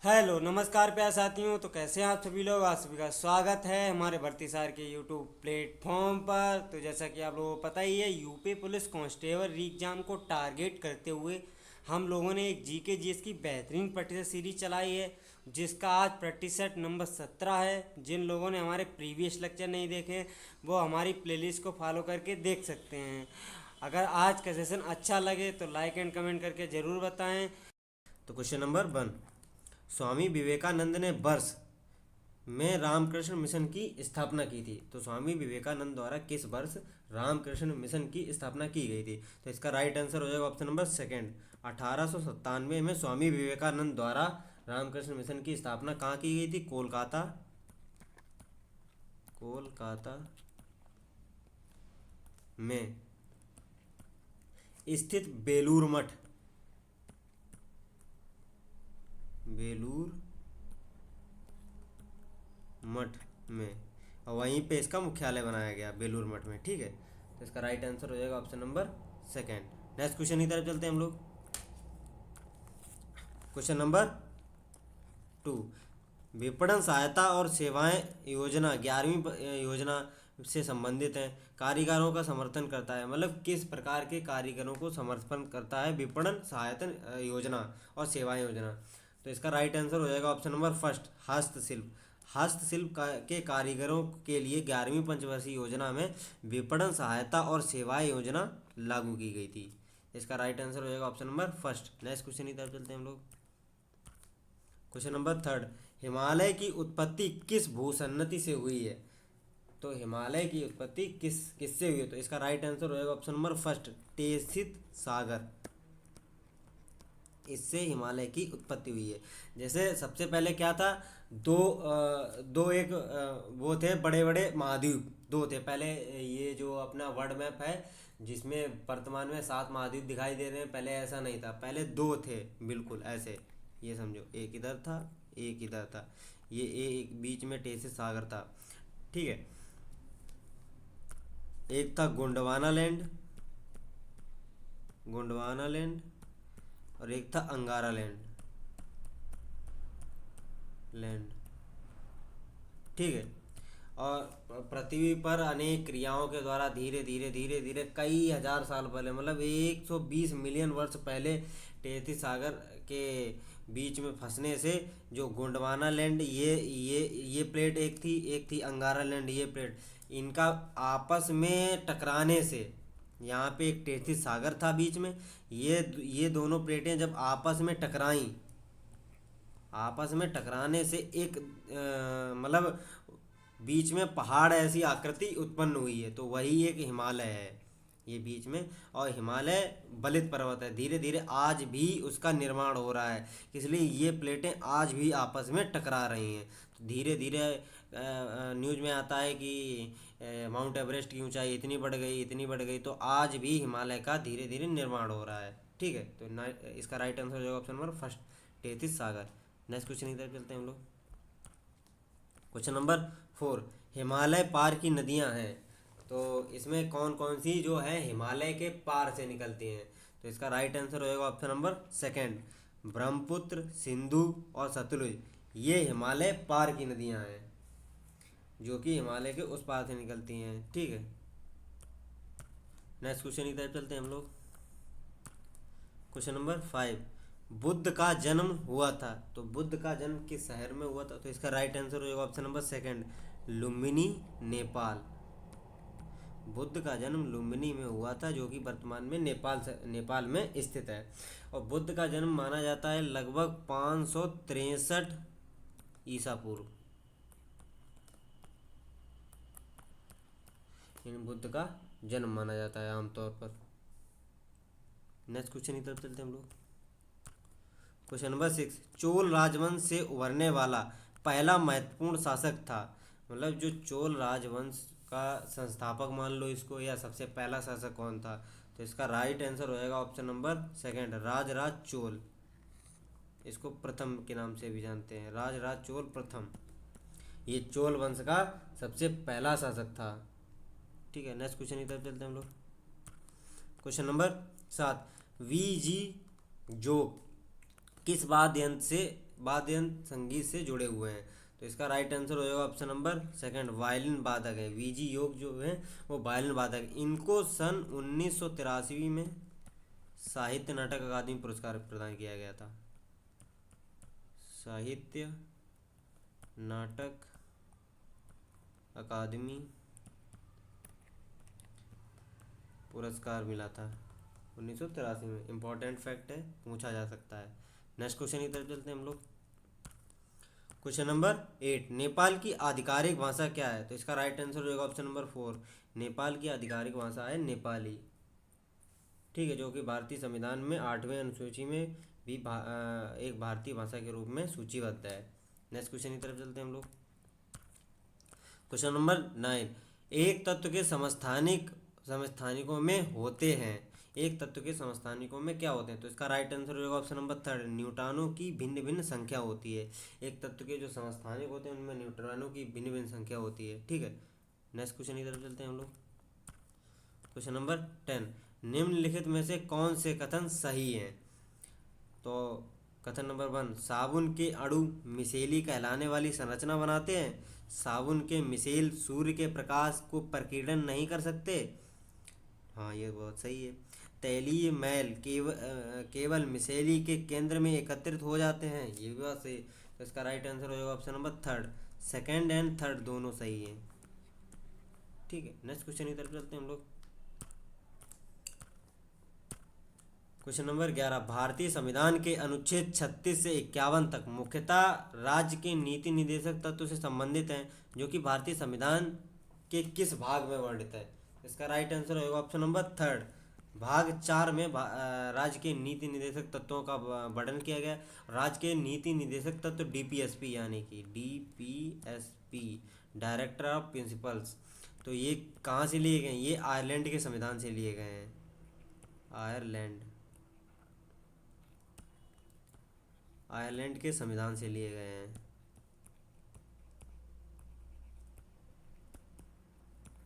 Hello नमस्कार प्यारे साथियों। तो कैसे हैं आप सभी लोग। आप सभी का स्वागत है हमारे भर्ती सार के यूट्यूब प्लेटफॉर्म पर। तो जैसा कि आप लोगों को पता ही है, यूपी पुलिस कांस्टेबल एग्जाम को टारगेट करते हुए हम लोगों ने एक जीके जीएस की बेहतरीन प्रतिशत सीरीज चलाई है, जिसका आज प्रतिशत नंबर 17 है। जिन लोगों ने हमारे प्रीवियस लेक्चर नहीं देखे हैं, वो हमारी प्लेलिस्ट को फॉलो करके देख सकते हैं। अगर आज का सेशन अच्छा लगे तो लाइक एंड कमेंट करके ज़रूर बताएं। तो क्वेश्चन नंबर 1, स्वामी विवेकानंद ने वर्ष में रामकृष्ण मिशन की स्थापना की थी। तो स्वामी विवेकानंद द्वारा किस वर्ष रामकृष्ण मिशन की स्थापना की गई थी। तो इसका राइट आंसर हो जाएगा ऑप्शन नंबर सेकंड, 1897 में स्वामी विवेकानंद द्वारा रामकृष्ण मिशन की स्थापना कहाँ की गई थी। कोलकाता, कोलकाता में स्थित बेलूर मठ, बेलूर मठ में, और वहीं पे इसका मुख्यालय बनाया गया बेलूर मठ में। ठीक है, तो इसका राइट आंसर हो जाएगा option number second. Next question की तरफ चलते हैं हम लोग। क्वेश्चन नंबर 2, विपणन सहायता और सेवाएं योजना 11वीं योजना से संबंधित है। कारीगरों का समर्थन करता है, मतलब किस प्रकार के कारीगरों को समर्थन करता है विपणन सहायता योजना और सेवाएं योजना। तो इसका राइट आंसर हो जाएगा ऑप्शन नंबर फर्स्ट, हस्तशिल्प। के कारीगरों के लिए 11वीं पंचवर्षीय योजना में विपणन सहायता और सेवाएं योजना लागू की गई थी। इसका राइट आंसर हो जाएगा option number first. Next question की तरफ चलते हैं हम लोग। क्वेश्चन नंबर 3, हिमालय की उत्पत्ति किस भूसन्नति से हुई है। तो हिमालय की उत्पत्ति किससे हुई है। तो इसका राइट आंसर होगा ऑप्शन नंबर फर्स्ट, टेसित सागर। इससे हिमालय की उत्पत्ति हुई है। जैसे सबसे पहले क्या था, दो एक वो थे बड़े बड़े महाद्वीप, दो थे पहले। ये जो अपना वर्ल्ड मैप है जिसमें वर्तमान में 7 महाद्वीप दिखाई दे रहे हैं, पहले ऐसा नहीं था, पहले दो थे बिल्कुल ऐसे। ये समझो, एक इधर था, एक इधर था। ये एक बीच में टेसिस सागर था। ठीक है, एक था गोंडवाना लैंड, गोंडवाना लैंड, और एक था अंगारा लैंड, लैंड। ठीक है, और पृथ्वी पर अनेक क्रियाओं के द्वारा धीरे धीरे धीरे धीरे कई हजार साल पहले, मतलब 120 मिलियन वर्ष पहले टेथी सागर के बीच में फंसने से जो गोंडवाना लैंड, ये प्लेट एक थी अंगारा लैंड, ये प्लेट, इनका आपस में टकराने से, यहाँ पे एक टेथी सागर था बीच में। ये दोनों प्लेटें जब आपस में टकराई, आपस में टकराने से एक मतलब बीच में पहाड़ ऐसी आकृति उत्पन्न हुई है, तो वही एक हिमालय है ये बीच में। और हिमालय बलित पर्वत है, धीरे धीरे आज भी उसका निर्माण हो रहा है, इसलिए ये प्लेटें आज भी आपस में टकरा रही हैं। तो धीरे धीरे न्यूज़ में आता है कि माउंट एवरेस्ट की ऊंचाई इतनी बढ़ गई, इतनी बढ़ गई, तो आज भी हिमालय का धीरे धीरे निर्माण हो रहा है। ठीक है, तो इसका राइट आंसर हो जाएगा ऑप्शन नंबर फर्स्ट, टेथिस सागर। नेक्स्ट क्वेश्चन की तरफ चलते हैं हम लोग। क्वेश्चन नंबर 4, हिमालय पार की नदियां हैं। तो इसमें कौन कौन सी जो है हिमालय के पार से निकलती हैं। तो इसका राइट आंसर होएगा option number second, Brahmaputra, Sindhu और सतलुज। ये हिमालय पार की नदियां हैं जो कि हिमालय के उस पार से निकलती हैं। ठीक है, नेक्स्ट क्वेश्चन की तरफ चलते हैं हम लोग। क्वेश्चन नंबर 5, बुद्ध का जन्म हुआ था। तो बुद्ध का जन्म किस शहर में हुआ था। तो इसका राइट आंसर होगा option number second, Lumbini, Nepal. Buddha का जन्म लुम्बिनी में हुआ था, जो कि वर्तमान में नेपाल में स्थित है। और बुद्ध का जन्म माना जाता है लगभग 563 ईसा पूर्व। इन बुद्ध का जन्म माना जाता है आमतौर पर। नेक्स्ट क्वेश्चन की तरफ चलते हैं हम लोग। क्वेश्चन नंबर 6, चोल राजवंश से उभरने वाला पहला महत्वपूर्ण शासक था। मतलब जो चोल राजवंश का संस्थापक मान लो इसको, या सबसे पहला शासक कौन था। तो इसका राइट आंसर हो जाएगा option number second, Rajaraja Chola. इसको प्रथम के नाम से भी जानते हैं, राजराज चोल प्रथम। ये चोल वंश का सबसे पहला शासक था। ठीक है, नेक्स्ट क्वेश्चन की तरफ चलते हैं हम लोग। क्वेश्चन नंबर 7, वी जी जोग किस वाद्य यंत्र से वाद्य यंत्र संगीत से जुड़े हुए हैं। तो इसका राइट आंसर हो जाएगा ऑप्शन नंबर सेकंड, वायलिन वादक है। वीजी योग जो है वो वायलिन वादक, इनको सन 1983 में साहित्य नाटक अकादमी पुरस्कार प्रदान किया गया था। साहित्य नाटक अकादमी पुरस्कार मिला था 1983 में। इम्पोर्टेंट फैक्ट है, पूछा जा सकता है। नेक्स्ट क्वेश्चन की तरफ चलते हैं हम लोग। क्वेश्चन नंबर 8, नेपाल की आधिकारिक भाषा क्या है? तो इसका राइट आंसर हो जाएगा ऑप्शन नंबर 4, नेपाल की आधिकारिक भाषा है नेपाली। ठीक है, जो कि भारतीय संविधान में 8वें अनुसूची में भी एक भारतीय भाषा के रूप में सूचीबद्ध है। नेक्स्ट क्वेश्चन की तरफ चलते हैं हम लोग। क्वेश्चन नंबर 9, एक तत्व के समस्थानिकों में होते हैं। एक तत्व के समस्थानिकों में क्या होते हैं? तो इसका राइट आंसर हो जाएगा ऑप्शन नंबर 3, न्यूट्रॉनों की भिन्न भिन्न संख्या होती है। एक तत्व के जो समस्थानिक होते हैं उनमें न्यूट्रॉनों की भिन्न भिन्न संख्या होती है। ठीक है, नेक्स्ट क्वेश्चन की तरफ चलते हैं हम लोग। क्वेश्चन नंबर 10, निम्नलिखित में से कौन से कथन सही हैं? तो कथन नंबर 1, साबुन के अणु मिसेली कहलाने वाली संरचना बनाते हैं। साबुन के मिसेल सूर्य के प्रकाश को प्रकीर्णन नहीं कर सकते। हाँ, ये बहुत सही है। तैलीय मैल केवल मिसेली के केंद्र में एकत्रित हो जाते हैं। ये भी बात सही है। तो इसका राइट आंसर हो जाएगा option number 3, second and third दोनों सही हैं। ठीक है, नेक्स्ट क्वेश्चन की तरफ चलते हैं हम लोग। क्वेश्चन नंबर 11, भारतीय संविधान के अनुच्छेद 36 से 51 तक मुख्यतः राज्य के नीति निर्देशक तत्व से संबंधित हैं, जो कि भारतीय संविधान के किस भाग में वर्णित है? इसका राइट आंसर होगा ऑप्शन नंबर 3, भाग 4 में राज्य के नीति निर्देशक तत्वों का वर्णन किया गया। राज्य के नीति निर्देशक तत्व डीपीएसपी, यानी कि डीपीएसपी, डायरेक्टर ऑफ प्रिंसिपल्स। तो ये कहाँ से लिए गए? ये आयरलैंड के संविधान से लिए गए हैं। आयरलैंड के संविधान से लिए गए हैं।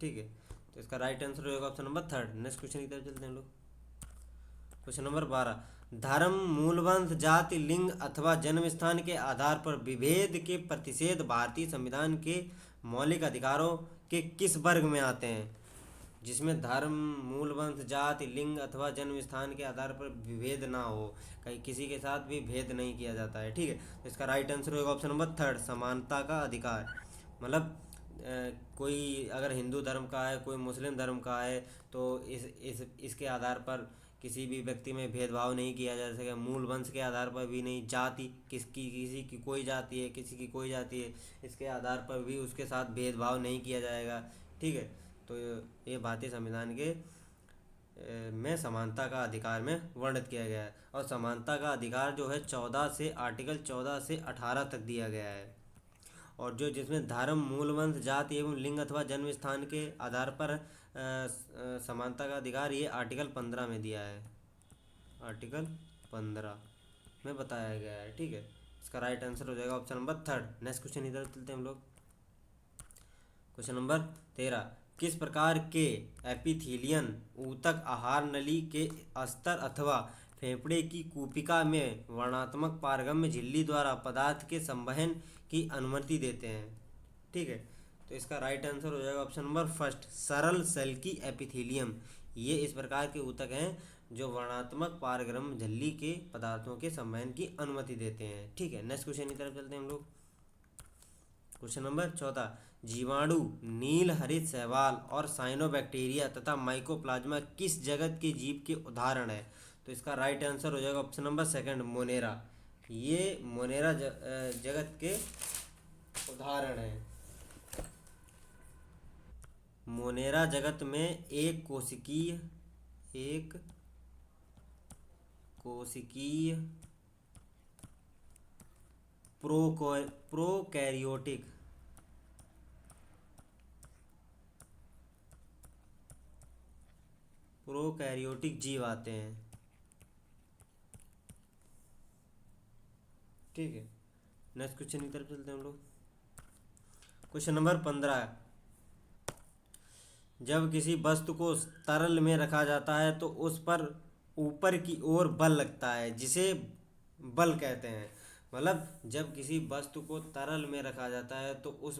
ठीक है, तो इसका राइट आंसर होगा ऑप्शन नंबर 3। नेक्स्ट क्वेश्चन की तरफ चलते हैं हम लोग। क्वेश्चन नंबर 12, धर्म, मूलवंश, जाति, लिंग अथवा जन्म स्थान के आधार पर विभेद के प्रतिषेध भारतीय संविधान के मौलिक अधिकारों के किस वर्ग में आते हैं? जिसमें धर्म, मूलवंश, जाति, लिंग अथवा जन्म स्थान के आधार पर विभेद ना हो, कहीं किसी के साथ भी भेद नहीं किया जाता है। ठीक है, तो इसका राइट आंसर होगा ऑप्शन नंबर 3, समानता का अधिकार। मतलब कोई अगर हिंदू धर्म का है, कोई मुस्लिम धर्म का है, तो इसके आधार पर किसी भी व्यक्ति में भेदभाव नहीं किया जा सकेगा। मूल वंश के आधार पर भी नहीं, जाति किसी की कोई जाति है, किसी की कोई जाति है, इसके आधार पर भी उसके साथ भेदभाव नहीं किया जाएगा। ठीक है, तो ये भारतीय संविधान के में समानता का अधिकार में वर्णित किया गया है। और समानता का अधिकार जो है आर्टिकल 14 से 18 तक दिया गया है। और जो जिसमें धर्म, मूलवंश, जाति एवं लिंग अथवा जन्म स्थान के आधार पर समानता का अधिकार ये आर्टिकल 15 में दिया है। आर्टिकल 15 में बताया गया है। ठीक है, इसका राइट आंसर हो जाएगा ऑप्शन नंबर 3। नेक्स्ट क्वेश्चन इधर चलते हैं हम लोग। क्वेश्चन नंबर 13, किस प्रकार के एपिथेलियन ऊतक आहार नली के अस्तर अथवा फेफड़े की कूपिका में वर्णात्मक पारगम्य झिल्ली द्वारा पदार्थ के संवहन की अनुमति देते हैं? ठीक है, तो इसका राइट आंसर हो जाएगा ऑप्शन नंबर 1, सरल सेल की एपिथेलियम। ये इस प्रकार के ऊतक हैं जो वर्णात्मक पारगम्य झिल्ली के पदार्थों के संवहन की अनुमति देते हैं। ठीक है, नेक्स्ट क्वेश्चन की तरफ चलते हैं हम लोग। क्वेश्चन नंबर 14, जीवाणु, नील हरित शैवाल और साइनोबैक्टीरिया तथा माइकोप्लाज्मा किस जगत के जीव के उदाहरण है? तो इसका राइट आंसर हो जाएगा ऑप्शन नंबर 2, मोनेरा। ये मोनेरा जगत के उदाहरण है। मोनेरा जगत में एक कोशिकीय प्रोकैरियोटिक जीव आते हैं। ठीक है, नेक्स्ट क्वेश्चन की तरफ चलते हैं हम लोग। क्वेश्चन नंबर 15, जब किसी वस्तु को तरल में रखा जाता है तो उस पर ऊपर की ओर बल लगता है, जिसे बल कहते हैं। मतलब जब किसी वस्तु को तरल में रखा जाता है तो उस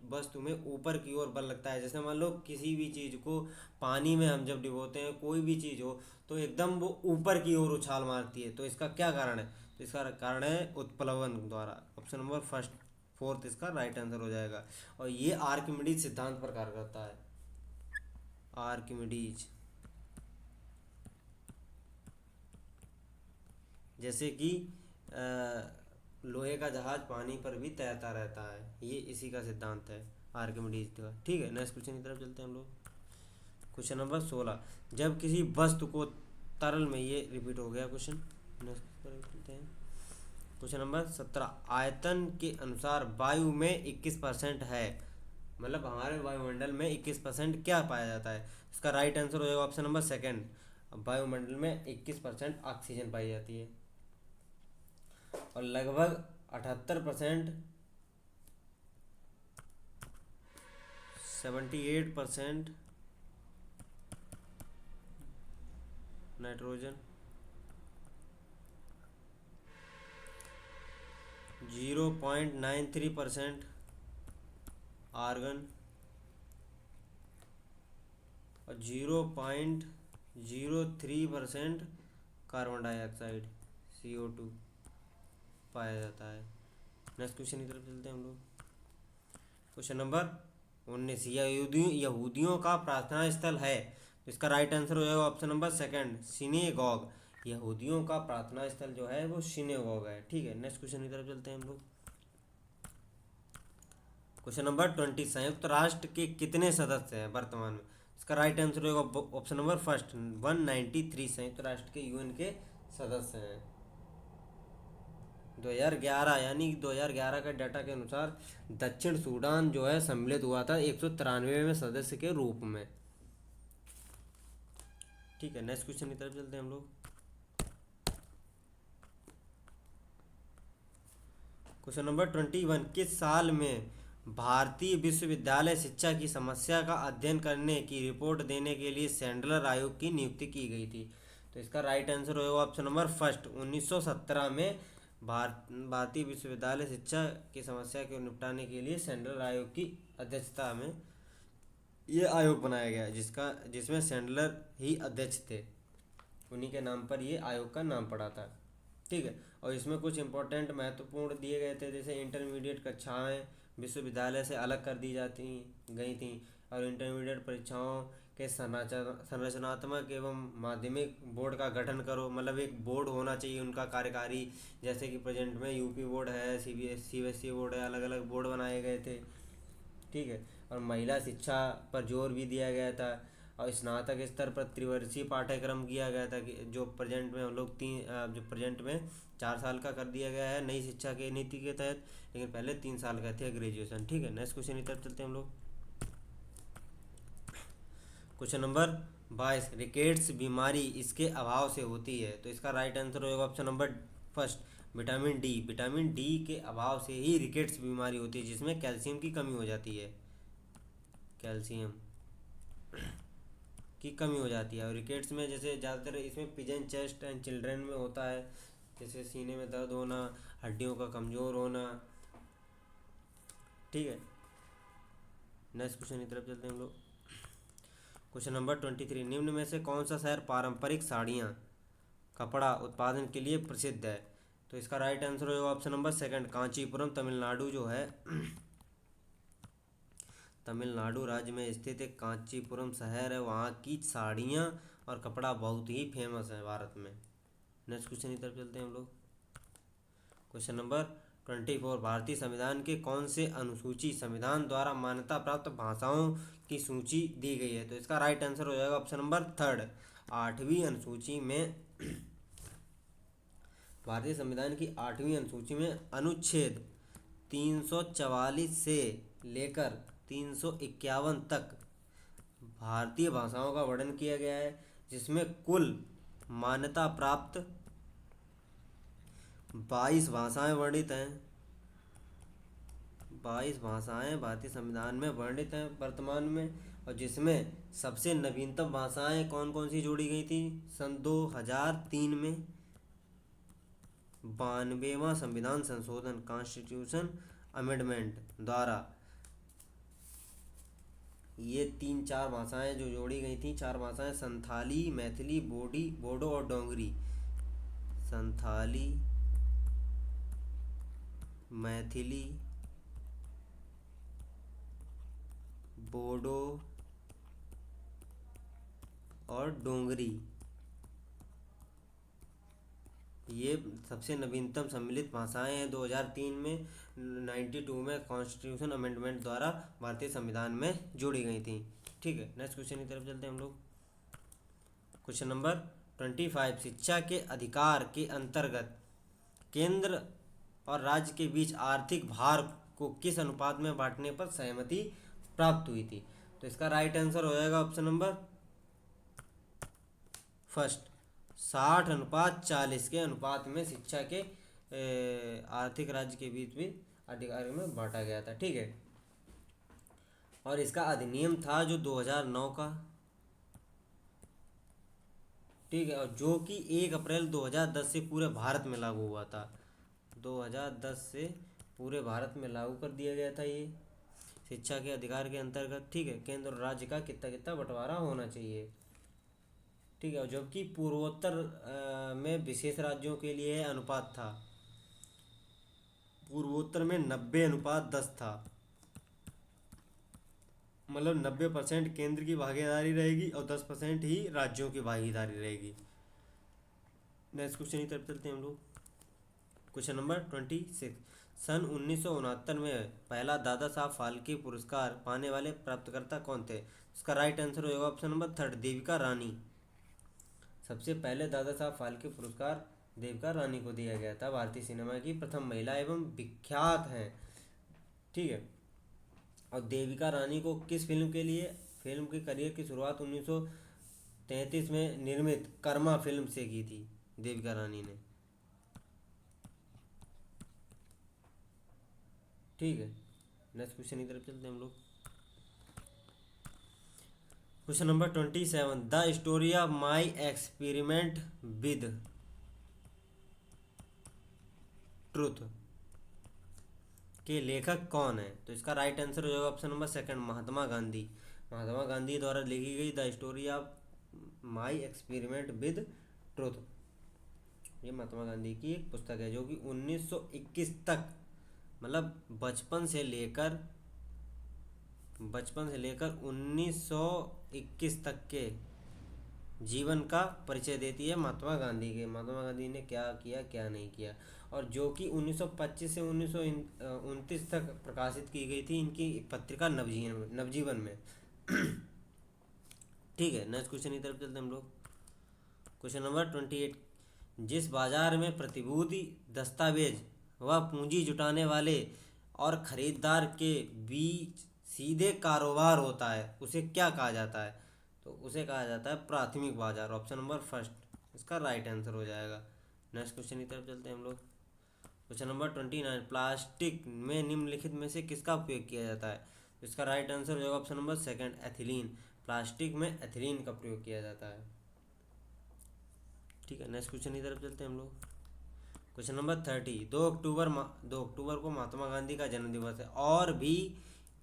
वस्तु में ऊपर की ओर बल लगता है। जैसे मान लो किसी भी चीज़ को पानी में हम जब डिबोते हैं, कोई भी चीज़ हो, तो एकदम वो ऊपर की ओर उछाल मारती है। तो इसका क्या कारण है? तो इसका कारण है उत्प्लवन द्वारा। ऑप्शन नंबर फर्स्ट, फोर्थ इसका राइट आंसर हो जाएगा। और ये आर्किमिडीज सिद्धांत पर कार्य करता है। आर्किमिडीज, जैसे कि लोहे का जहाज पानी पर भी तैरता रहता है, ये इसी का सिद्धांत है, आर्किमिडीज का। ठीक है, नेक्स्ट क्वेश्चन की तरफ चलते हैं हम लोग। क्वेश्चन नंबर 16, जब किसी वस्तु को तरल में, ये रिपीट हो गया क्वेश्चन, नेक्स्ट पर चलते हैं। क्वेश्चन नंबर 17, आयतन के अनुसार वायु में 21% है। मतलब हमारे वायुमंडल में 21% क्या पाया जाता है? इसका राइट आंसर हो जाएगा ऑप्शन नंबर सेकंड। वायुमंडल में 21% ऑक्सीजन पाई जाती है और लगभग 78%, 78% नाइट्रोजन, 0.93% आर्गन और 0.03% कार्बन डाइऑक्साइड, CO2 पाया जाता है। नेक्स्ट क्वेश्चन की तरफ चलते हैं हम लोग। क्वेश्चन नंबर 19, यहूदियों का प्रार्थना स्थल है। तो इसका राइट आंसर हो जाएगा ऑप्शन नंबर सेकंड, सिनेगॉग। यहूदियों का प्रार्थना स्थल जो है वो सिनेगॉग है। ठीक है, नेक्स्ट क्वेश्चन की तरफ चलते हैं हम लोग। क्वेश्चन नंबर 20, संयुक्त राष्ट्र के कितने सदस्य हैं वर्तमान में? इसका राइट आंसर होगा ऑप्शन नंबर फर्स्ट, 193 संयुक्त राष्ट्र के UN के सदस्य हैं। 2011, यानी 2011 का डाटा के अनुसार दक्षिण सूडान जो है सम्मिलित हुआ था 193वें सदस्य के रूप में। ठीक है, नेक्स्ट क्वेश्चन की तरफ चलते हैं हम लोग। क्वेश्चन नंबर 21, किस साल में भारतीय विश्वविद्यालय शिक्षा की समस्या का अध्ययन करने की रिपोर्ट देने के लिए सैंडलर आयोग की नियुक्ति की गई थी? तो इसका राइट आंसर होगा ऑप्शन नंबर फर्स्ट, 1917 में भारतीय विश्वविद्यालय शिक्षा की समस्या को निपटाने के लिए सैंडलर आयोग की अध्यक्षता में ये आयोग बनाया गया, जिसमें सैंडलर ही अध्यक्ष थे। उन्हीं के नाम पर ये आयोग का नाम पड़ा था। ठीक है, और इसमें कुछ इंपॉर्टेंट महत्वपूर्ण दिए गए थे, जैसे इंटरमीडिएट कक्षाएं विश्वविद्यालय से अलग कर दी जाती गई थी और इंटरमीडिएट परीक्षाओं के संरचनात्मक एवं माध्यमिक बोर्ड का गठन करो। मतलब एक बोर्ड होना चाहिए उनका कार्यकारी, जैसे कि प्रेजेंट में यूपी बोर्ड है, CBSE बोर्ड है, अलग अलग बोर्ड बनाए गए थे। ठीक है, और महिला शिक्षा पर जोर भी दिया गया था और स्नातक स्तर पर त्रिवर्षीय पाठ्यक्रम किया गया था, कि जो प्रेजेंट में हम लोग जो प्रेजेंट में 4 साल का कर दिया गया है नई शिक्षा के नीति के तहत, लेकिन पहले 3 साल का थे ग्रेजुएशन। ठीक है, नेक्स्ट क्वेश्चन की तरफ चलते हैं हम लोग। क्वेश्चन नंबर 22, रिकेट्स बीमारी इसके अभाव से होती है। तो इसका राइट आंसर होगा option number first, vitamin D. Vitamin D के अभाव से ही रिकेट्स बीमारी होती है, जिसमें कैल्शियम की कमी हो जाती है, कैल्शियम की कमी हो जाती है। और रिकेट्स में जैसे ज़्यादातर इसमें पिजन चेस्ट एंड चिल्ड्रन में होता है, जैसे सीने में दर्द होना, हड्डियों का कमज़ोर होना। ठीक है, नेक्स्ट क्वेश्चन की तरफ चलते हैं हम लोग। क्वेश्चन नंबर 23, निम्न में से कौन सा शहर पारंपरिक साड़ियाँ कपड़ा उत्पादन के लिए प्रसिद्ध है? तो इसका राइट आंसर होगा option number second, Kanchipuram. Tamil Nadu जो है तमिलनाडु राज्य में स्थित एक कांचीपुरम शहर है, वहाँ की साड़ियाँ और कपड़ा बहुत ही फेमस है भारत में। नेक्स्ट क्वेश्चन की तरफ चलते हैं हम लोग। क्वेश्चन नंबर 24, भारतीय संविधान के कौन से अनुसूची संविधान द्वारा मान्यता प्राप्त भाषाओं की सूची दी गई है? तो इसका राइट आंसर हो जाएगा ऑप्शन नंबर थर्ड, 8वीं अनुसूची में। भारतीय संविधान की 8वीं अनुसूची में अनुच्छेद 344 से लेकर 351 तक भारतीय भाषाओं का वर्णन किया गया है, जिसमें कुल मान्यता प्राप्त 22 भाषाएं वर्णित हैं। 22 भाषाएं भारतीय संविधान में वर्णित हैं वर्तमान में, और जिसमें सबसे नवीनतम भाषाएं कौन कौन सी जोड़ी गई थी सन 2003 में। 92वां संविधान संशोधन कॉन्स्टिट्यूशन अमेंडमेंट द्वारा ये तीन चार भाषाएं जो जोड़ी गई थी, चार भाषाएं संथाली, मैथिली, बोडो और डोंगरी। संथाली, मैथिली, बोडो और डोंगरी, ये सबसे नवीनतम सम्मिलित भाषाएं हैं। 2003 में 92 में कॉन्स्टिट्यूशन अमेंडमेंट द्वारा भारतीय संविधान में जोड़ी गई थी। ठीक है, नेक्स्ट क्वेश्चन की तरफ चलते हैं हम लोग। क्वेश्चन नंबर 25, शिक्षा के अधिकार के अंतर्गत केंद्र और राज्य के बीच आर्थिक भार को किस अनुपात में बांटने पर सहमति प्राप्त हुई थी? तो इसका राइट आंसर हो जाएगा ऑप्शन नंबर फर्स्ट, 60:40 के अनुपात में शिक्षा के आर्थिक राज्य के बीच में अधिकार में बांटा गया था। ठीक है, और इसका अधिनियम था जो 2009 का। ठीक है, और जो कि 1 अप्रैल 2010 से पूरे भारत में लागू हुआ था। 2010 से पूरे भारत में लागू कर दिया गया था ये शिक्षा के अधिकार के अंतर्गत। ठीक है, केंद्र और राज्य का कितना कितना बंटवारा होना चाहिए। ठीक है, जबकि पूर्वोत्तर में विशेष राज्यों के लिए अनुपात था। पूर्वोत्तर में 90:10 था, मतलब 90% केंद्र की भागीदारी रहेगी और 10% ही राज्यों की भागीदारी रहेगी। नेक्स्ट क्वेश्चन की तरफ चलते हैं हम लोग। क्वेश्चन नंबर 26, सन 1969 में पहला दादा साहब फाल्के पुरस्कार पाने वाले प्राप्तकर्ता कौन थे? इसका राइट आंसर होगा option number third, Devika Rani. सबसे पहले दादा साहब फाल्के पुरस्कार देविका रानी को दिया गया था। भारतीय सिनेमा की प्रथम महिला एवं विख्यात हैं। ठीक है, और देविका रानी को किस फिल्म के लिए? फिल्म के करियर की शुरुआत 1933 में निर्मित कर्मा फिल्म से की थी देविका रानी ने। ठीक है, नेक्स्ट क्वेश्चन की तरफ चलते हैं हम लोग। Question number 27, the story of my experiment with truth के लेखक कौन है? तो इसका राइट आंसर हो जाएगा option number second, Mahatma Gandhi. Mahatma Gandhi द्वारा लिखी गई the story of my experiment with truth, ये महात्मा गांधी की एक पुस्तक है जो कि 1921 तक, मतलब बचपन से लेकर 1921 तक के जीवन का परिचय देती है महात्मा गांधी के। महात्मा गांधी ने क्या किया क्या नहीं किया, और जो कि 1925 से 1929 तक प्रकाशित की गई थी इनकी पत्रिका नवजीवन में। ठीक है, नेक्स्ट क्वेश्चन की तरफ चलते हैं हम लोग। क्वेश्चन नंबर 28, जिस बाजार में प्रतिभूति दस्तावेज व पूंजी जुटाने वाले और खरीदार के बीच सीधे कारोबार होता है उसे क्या कहा जाता है? तो उसे कहा जाता है प्राथमिक बाजार। ऑप्शन नंबर फर्स्ट इसका राइट आंसर हो जाएगा। नेक्स्ट क्वेश्चन की तरफ चलते हैं हम लोग। क्वेश्चन नंबर 29, प्लास्टिक में निम्नलिखित में से किसका उपयोग किया जाता है? तो इसका राइट आंसर हो जाएगा option number second, ethylene. Plastic में एथिलीन का प्रयोग किया जाता है। ठीक है, नेक्स्ट क्वेश्चन की तरफ चलते हैं हम लोग। क्वेश्चन नंबर 30, 2 अक्टूबर को महात्मा गांधी का जन्म दिवस है, और भी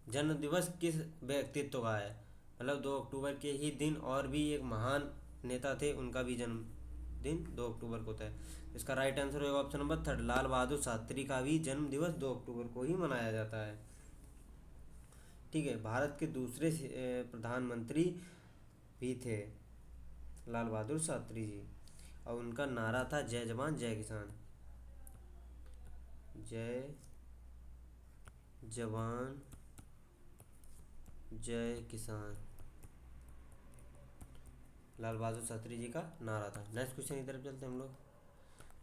जन्म दिवस किस व्यक्तित्व का है? मतलब 2 अक्टूबर के ही दिन और भी एक महान नेता थे, उनका भी जन्मदिन 2 अक्टूबर को था। इसका राइट आंसर होगा option number third, Lal Bahadur Shastri का भी जन्म दिवस 2 अक्टूबर को ही मनाया जाता है। ठीक है, भारत के दूसरे प्रधानमंत्री भी थे लाल बहादुर शास्त्री जी, और उनका नारा था जय जवान जय किसान। जय जवान जय किसान लाल बहादुर शास्त्री जी का नारा था। नेक्स्ट क्वेश्चन की तरफ चलते हैं हम लोग।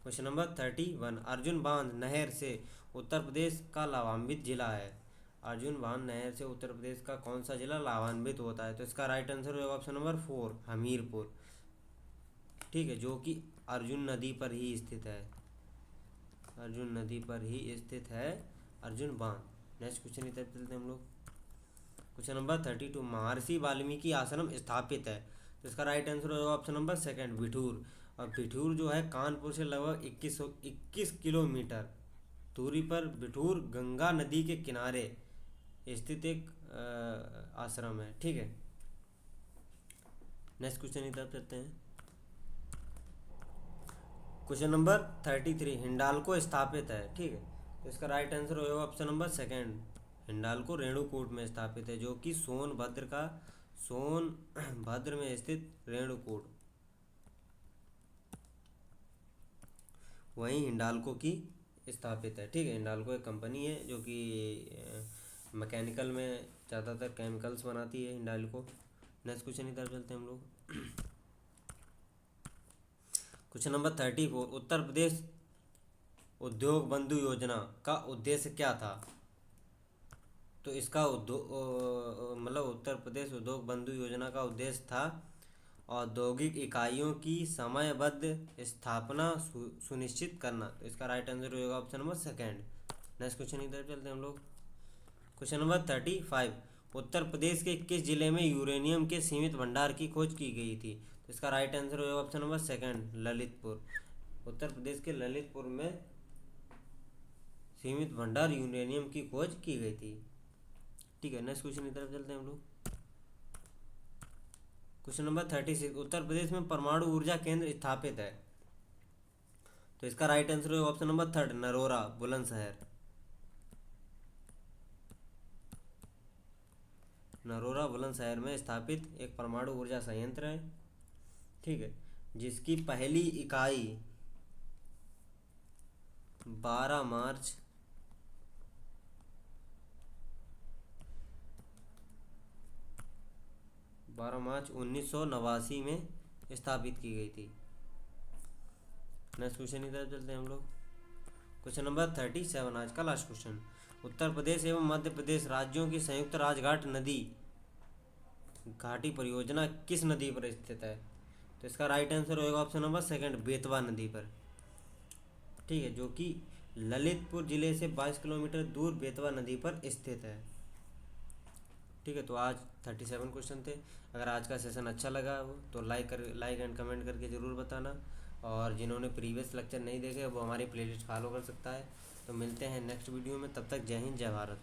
क्वेश्चन नंबर 31, अर्जुन बांध नहर से उत्तर प्रदेश का लाभान्वित जिला है। अर्जुन बांध नहर से उत्तर प्रदेश का कौन सा जिला लाभान्वित होता है? तो इसका राइट आंसर होगा ऑप्शन नंबर 4, हमीरपुर। ठीक है, जो कि अर्जुन नदी पर ही स्थित है। अर्जुन नदी पर ही स्थित है अर्जुन बांध। नेक्स्ट क्वेश्चन की तरफ चलते हैं हम लोग। क्वेश्चन नंबर 32, महर्षि वाल्मीकि आश्रम स्थापित है। तो इसका राइट आंसर होगा ऑप्शन नंबर सेकंड, बिठूर। और बिठूर जो है कानपुर से लगभग 21 किलोमीटर दूरी पर बिठूर गंगा नदी के किनारे स्थित एक आश्रम है। ठीक है, नेक्स्ट क्वेश्चन की तरफ चलते हैं। क्वेश्चन नंबर 33, हिंडाल्को स्थापित है। ठीक है, तो इसका राइट आंसर होगा option number second, Hindalco Renukoot में स्थापित है, जो कि सोनभद्र में स्थित रेणुकूट, वहीं हिंडाल्को की स्थापित है। ठीक है, हिंडाल्को एक कंपनी है जो कि मैकेनिकल में ज़्यादातर केमिकल्स बनाती है हिंडाल्को। नेक्स्ट क्वेश्चन की तरफ चलते हैं हम लोग। क्वेश्चन नंबर 34, उत्तर प्रदेश उद्योग बंधु योजना का उद्देश्य क्या था? तो इसका मतलब उत्तर प्रदेश उद्योग बंधु योजना का उद्देश्य था औद्योगिक इकाइयों की समयबद्ध स्थापना सुनिश्चित करना। तो इसका राइट आंसर होगा option number second. Next question की तरफ चलते हैं हम लोग। क्वेश्चन नंबर 35, उत्तर प्रदेश के किस जिले में यूरेनियम के सीमित भंडार की खोज की गई थी? तो इसका राइट आंसर होगा option number second, Lalitpur. Uttar Pradesh के ललितपुर में सीमित भंडार यूरेनियम की खोज की गई थी। ठीक है, नेक्स्ट क्वेश्चन की तरफ चलते हैं हम लोग। क्वेश्चन नंबर 36, उत्तर प्रदेश में परमाणु ऊर्जा केंद्र स्थापित है। तो इसका राइट आंसर होगा option number third, Narora Bulandshahr. Narora Bulandshahr में स्थापित एक परमाणु ऊर्जा संयंत्र है। ठीक है, जिसकी पहली इकाई 12 मार्च 1989 में स्थापित की गई थी। नेक्स्ट क्वेश्चन की तरफ चलते हैं हम लोग। क्वेश्चन नंबर 37, आज का लास्ट क्वेश्चन, उत्तर प्रदेश एवं मध्य प्रदेश राज्यों की संयुक्त राजघाट नदी घाटी परियोजना किस नदी पर स्थित है? तो इसका राइट आंसर होगा ऑप्शन नंबर सेकंड, बेतवा नदी पर। ठीक है, जो कि ललितपुर जिले से 22 किलोमीटर दूर बेतवा नदी पर स्थित है। ठीक है, तो आज 37 क्वेश्चन थे। अगर आज का सेशन अच्छा लगा हो तो लाइक एंड कमेंट करके ज़रूर बताना, और जिन्होंने प्रीवियस लेक्चर नहीं देखे वो हमारी प्लेलिस्ट फॉलो कर सकता है। तो मिलते हैं नेक्स्ट वीडियो में, तब तक जय हिंद जय भारत।